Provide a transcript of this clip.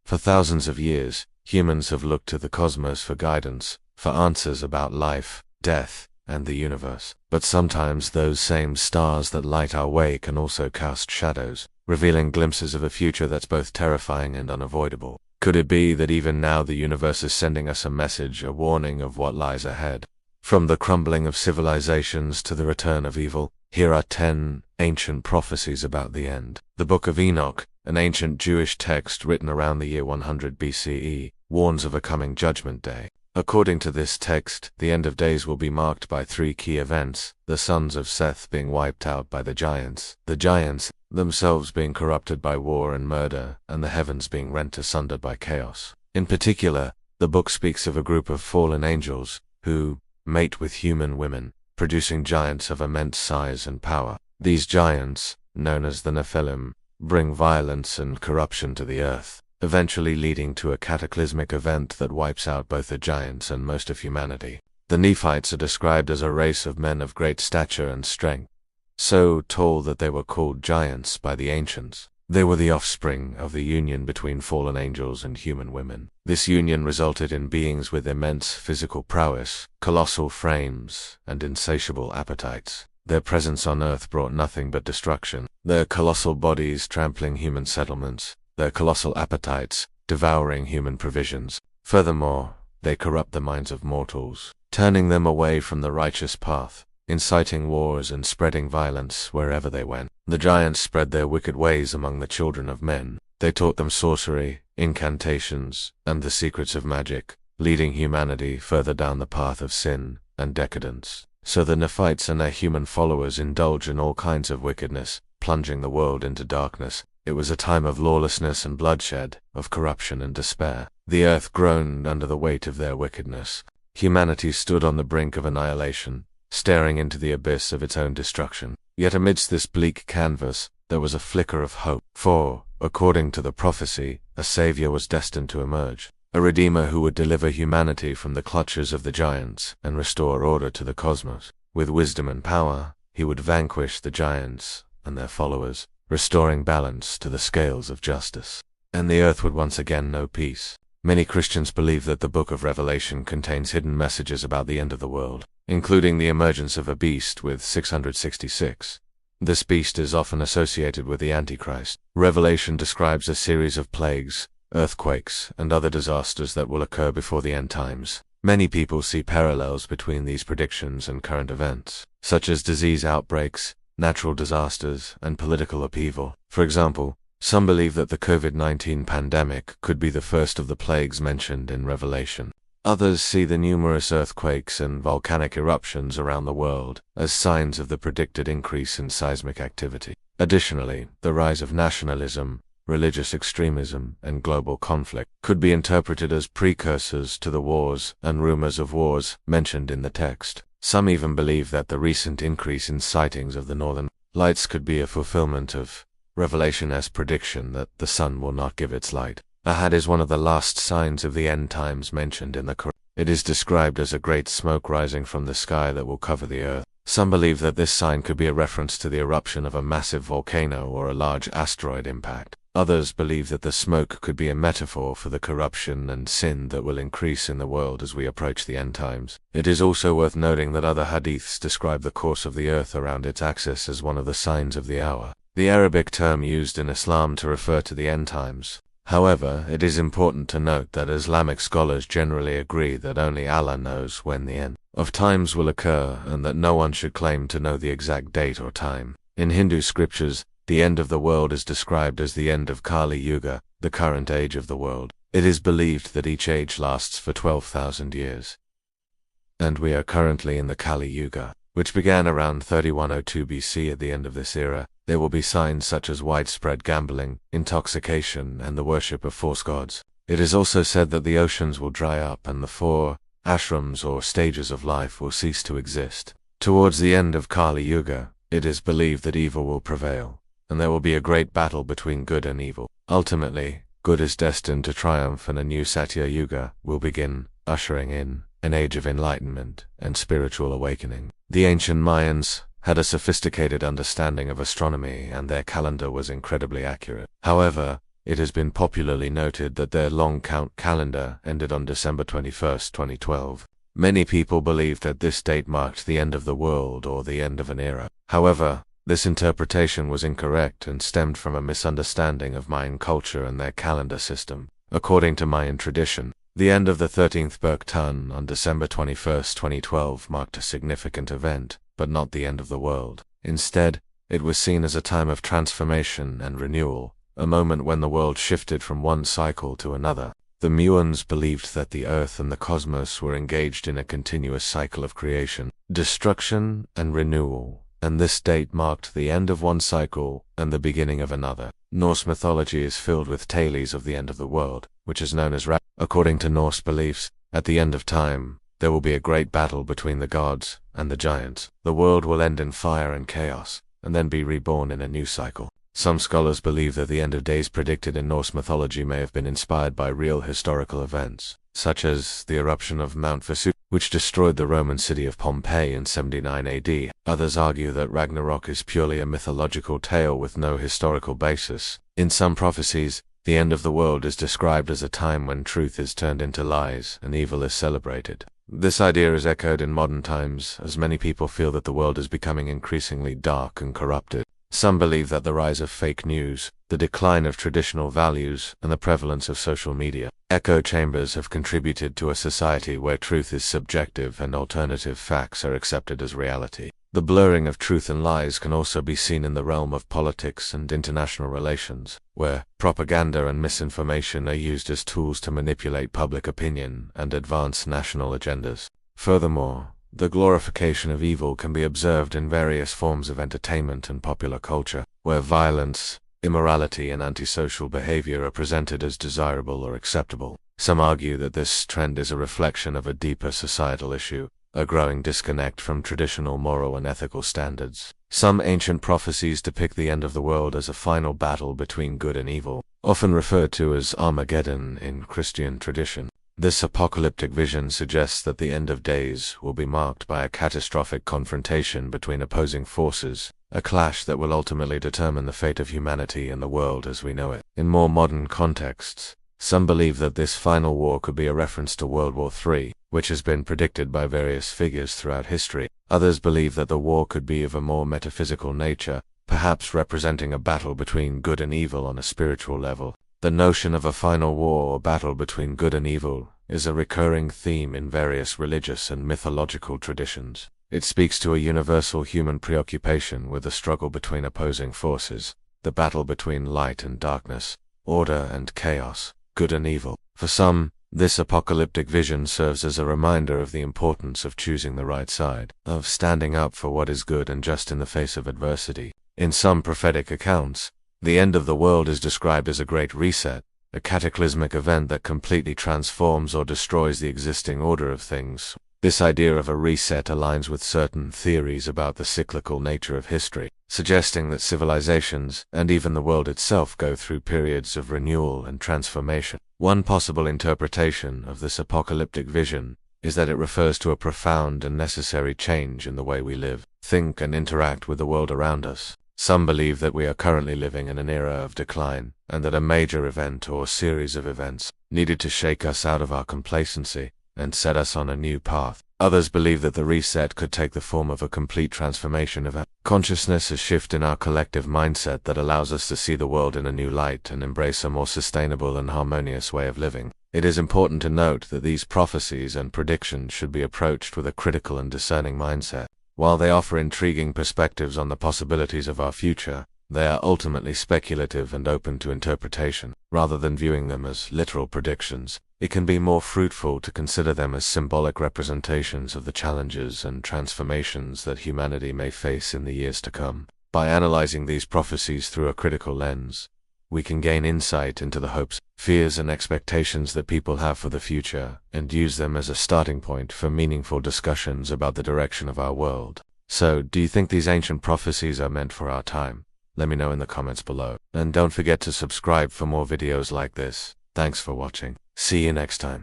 For thousands of years, humans have looked to the cosmos for guidance, for answers about life, death, and the universe. But sometimes those same stars that light our way can also cast shadows, revealing glimpses of a future that's both terrifying and unavoidable. Could it be that even now the universe is sending us a message, a warning of what lies ahead? From the crumbling of civilizations to the return of evil, here are 10 ancient prophecies about the end. The Book of Enoch, an ancient Jewish text written around the year 100 BCE, warns of a coming judgment day. According to this text, the end of days will be marked by 3 key events: the sons of Seth being wiped out by the giants themselves being corrupted by war and murder, and the heavens being rent asunder by chaos. In particular, the book speaks of a group of fallen angels who mate with human women, producing giants of immense size and power. These giants, known as the Nephilim, bring violence and corruption to the earth, eventually leading to a cataclysmic event that wipes out both the giants and most of humanity. The Nephites are described as a race of men of great stature and strength, so tall that they were called giants by the ancients. They were the offspring of the union between fallen angels and human women. This union resulted in beings with immense physical prowess, colossal frames, and insatiable appetites. Their presence on earth brought nothing but destruction, their colossal bodies trampling human settlements, their colossal appetites devouring human provisions. Furthermore, they corrupt the minds of mortals, turning them away from the righteous path, inciting wars and spreading violence wherever they went. The giants spread their wicked ways among the children of men. They taught them sorcery, incantations, and the secrets of magic, leading humanity further down the path of sin and decadence. So the Nephites and their human followers indulge in all kinds of wickedness, plunging the world into darkness. It was a time of lawlessness and bloodshed, of corruption and despair. The earth groaned under the weight of their wickedness. Humanity stood on the brink of annihilation, staring into the abyss of its own destruction. Yet amidst this bleak canvas, there was a flicker of hope. For, according to the prophecy, a savior was destined to emerge, a redeemer who would deliver humanity from the clutches of the giants and restore order to the cosmos. With wisdom and power, he would vanquish the giants and their followers, restoring balance to the scales of justice. And the earth would once again know peace. Many Christians believe that the Book of Revelation contains hidden messages about the end of the world, including the emergence of a beast with 666. This beast is often associated with the Antichrist. Revelation describes a series of plagues, earthquakes, and other disasters that will occur before the end times. Many people see parallels between these predictions and current events, such as disease outbreaks, natural disasters, and political upheaval. For example, some believe that the COVID-19 pandemic could be the first of the plagues mentioned in Revelation. Others see the numerous earthquakes and volcanic eruptions around the world as signs of the predicted increase in seismic activity. Additionally, the rise of nationalism, religious extremism, and global conflict could be interpreted as precursors to the wars and rumors of wars mentioned in the text. Some even believe that the recent increase in sightings of the northern lights could be a fulfillment of Revelation's prediction that the sun will not give its light. Ahad is one of the last signs of the end times mentioned in the Quran. It is described as a great smoke rising from the sky that will cover the earth. Some believe that this sign could be a reference to the eruption of a massive volcano or a large asteroid impact. Others believe that the smoke could be a metaphor for the corruption and sin that will increase in the world as we approach the end times. It is also worth noting that other hadiths describe the course of the earth around its axis as one of the signs of the hour, the Arabic term used in Islam to refer to the end times. However, it is important to note that Islamic scholars generally agree that only Allah knows when the end of times will occur and that no one should claim to know the exact date or time. In Hindu scriptures, the end of the world is described as the end of Kali Yuga, the current age of the world. It is believed that each age lasts for 12,000 years. And we are currently in the Kali Yuga, which began around 3102 BC. At the end of this era, there will be signs such as widespread gambling, intoxication, and the worship of false gods. It is also said that the oceans will dry up and the 4 ashrams or stages of life will cease to exist. Towards the end of Kali Yuga, it is believed that evil will prevail, and there will be a great battle between good and evil. Ultimately, good is destined to triumph and a new Satya Yuga will begin, ushering in an age of enlightenment and spiritual awakening. The ancient Mayans had a sophisticated understanding of astronomy and their calendar was incredibly accurate. However, it has been popularly noted that their long count calendar ended on December 21st, 2012. Many people believed that this date marked the end of the world or the end of an era. However, this interpretation was incorrect and stemmed from a misunderstanding of Mayan culture and their calendar system. According to Mayan tradition, the end of the 13th Berktan on December 21st, 2012 marked a significant event, but not the end of the world. Instead, it was seen as a time of transformation and renewal, a moment when the world shifted from one cycle to another. The Mayans believed that the earth and the cosmos were engaged in a continuous cycle of creation, destruction, and renewal, and this date marked the end of one cycle and the beginning of another. Norse mythology is filled with tales of the end of the world, which is known as According to Norse beliefs, at the end of time, there will be a great battle between the gods and the giants. The world will end in fire and chaos, and then be reborn in a new cycle. Some scholars believe that the end of days predicted in Norse mythology may have been inspired by real historical events, such as the eruption of Mount Vesuvius, which destroyed the Roman city of Pompeii in 79 AD. Others argue that Ragnarok is purely a mythological tale with no historical basis. In some prophecies, the end of the world is described as a time when truth is turned into lies and evil is celebrated. This idea is echoed in modern times, as many people feel that the world is becoming increasingly dark and corrupted. Some believe that the rise of fake news, the decline of traditional values, and the prevalence of social media echo chambers have contributed to a society where truth is subjective and alternative facts are accepted as reality. The blurring of truth and lies can also be seen in the realm of politics and international relations, where propaganda and misinformation are used as tools to manipulate public opinion and advance national agendas. Furthermore, the glorification of evil can be observed in various forms of entertainment and popular culture, where violence, immorality, and antisocial behavior are presented as desirable or acceptable. Some argue that this trend is a reflection of a deeper societal issue, a growing disconnect from traditional moral and ethical standards. Some ancient prophecies depict the end of the world as a final battle between good and evil, often referred to as Armageddon in Christian tradition. This apocalyptic vision suggests that the end of days will be marked by a catastrophic confrontation between opposing forces, a clash that will ultimately determine the fate of humanity and the world as we know it. In more modern contexts, some believe that this final war could be a reference to World War III, which has been predicted by various figures throughout history. Others believe that the war could be of a more metaphysical nature, perhaps representing a battle between good and evil on a spiritual level. The notion of a final war or battle between good and evil is a recurring theme in various religious and mythological traditions. It speaks to a universal human preoccupation with the struggle between opposing forces, the battle between light and darkness, order and chaos, good and evil. For some, this apocalyptic vision serves as a reminder of the importance of choosing the right side, of standing up for what is good and just in the face of adversity. In some prophetic accounts, the end of the world is described as a great reset, a cataclysmic event that completely transforms or destroys the existing order of things. This idea of a reset aligns with certain theories about the cyclical nature of history, suggesting that civilizations, and even the world itself, go through periods of renewal and transformation. One possible interpretation of this apocalyptic vision is that it refers to a profound and necessary change in the way we live, think, and interact with the world around us. Some believe that we are currently living in an era of decline, and that a major event or series of events needed to shake us out of our complacency and set us on a new path. Others believe that the reset could take the form of a complete transformation of our consciousness, a shift in our collective mindset that allows us to see the world in a new light and embrace a more sustainable and harmonious way of living. It is important to note that these prophecies and predictions should be approached with a critical and discerning mindset. While they offer intriguing perspectives on the possibilities of our future, they are ultimately speculative and open to interpretation. Rather than viewing them as literal predictions, it can be more fruitful to consider them as symbolic representations of the challenges and transformations that humanity may face in the years to come. By analyzing these prophecies through a critical lens, we can gain insight into the hopes, fears, and expectations that people have for the future, and use them as a starting point for meaningful discussions about the direction of our world. So, do you think these ancient prophecies are meant for our time? Let me know in the comments below. And don't forget to subscribe for more videos like this. Thanks for watching. See you next time.